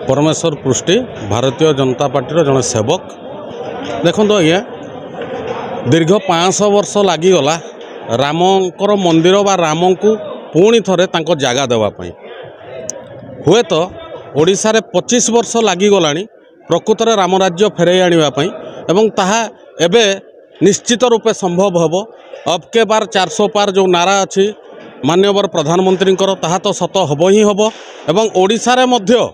परमेश्वर पृष्टि भारतीय जनता पार्टी जड़े सेवक देखो आज्ञा दीर्घ 500 वर्ष लगिगला रामकर मंदिर बा राम को पुणी थे जगह देवाई हुए तो ओडिशा रे 25 वर्ष लगिगला प्रकृत में राम राज्य फेरई आने एवं ताहा एबे निश्चित रूपे संभव हम अब के बार 400 पार जो नारा अच्छी माननीय प्रधानमंत्री ताहा तो सत हम ही हम एवं ओडिशा रे मध्य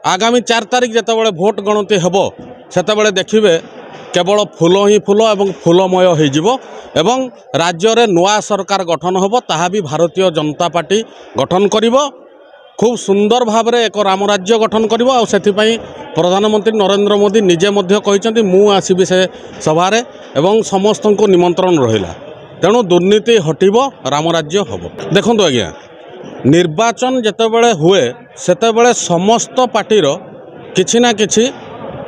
आगामी 4 तारिख जितेबाला भोट गणति हेब सेतेबाला देखिए केवल फूल ही फूल एवं फूलमय हो राज्य रे नुआ सरकार गठन होब ताहा भी भारतीय जनता पार्टी गठन करिवो खूब सुंदर भाव में एक राम राज्य गठन करिवो आ सेथिपई प्रधानमंत्री नरेंद्र मोदी निजे मध्य कहिसेंती मु आसीबी से सभारे एवं समस्त को निमंत्रण रहिला तेणु दुर्नीति हटिबो राम राज्य होब। देखंतु आज्ञा निर्वाचन जेतेबेले हुए सेतेबेले समस्त पार्टीर किछि ना किछि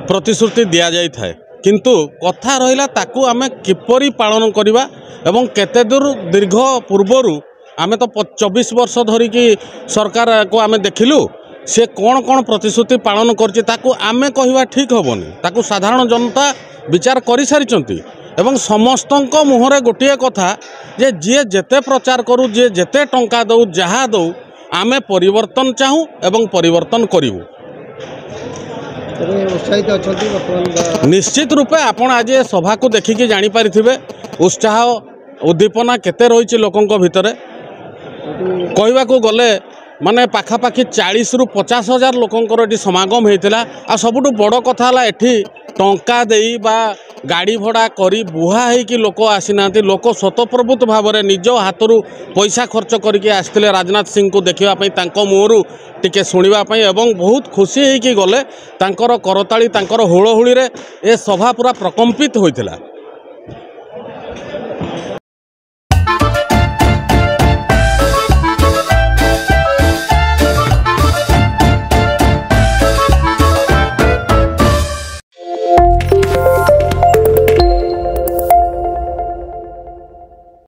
प्रतिश्रुति दिया जाय थाए किंतु कथा रहिला ताकू आमे किपरि पालन करिबा एवं केते दूर दीर्घ पूर्वरु आमे तो 24 वर्ष धरिकी सरकार को आमे देखिलु से कौन कौन प्रतिश्रुति पालन करछि ताकू आमे कहिबा ठीक होबनी ताकू साधारण जनता विचार करि सारिचंती एवं समस्तंक मुहरे गोटे कथा जे जे जेते प्रचार करू जे जेते टंका दऊ जहा दऊ आमे परिवर्तन चाहू एवं परिवर्तन करिवु। निश्चित रूपे आपण आज सभा को देखिकी जानी पारिथिबे उत्साह उद्दीपना केते रही लोकों भितर कहवा को गले माने पाखापाखि 40 रु 50 हजार लोकंकर एटी समागम होता आ सबुठु बड़ कथा है एठी टंका देई बा गाड़ी भड़ा करी बुहा होगी लोक आसीना लोक स्वतःप्रभुत भाव में निज हाथ पैसा खर्च करके आसते राजनाथ सिंह को देखापी मुहर टिके शुणापी एवं बहुत खुशी होगी गले करताली हुलहुली ए सभा पूरा प्रकम्पित होता।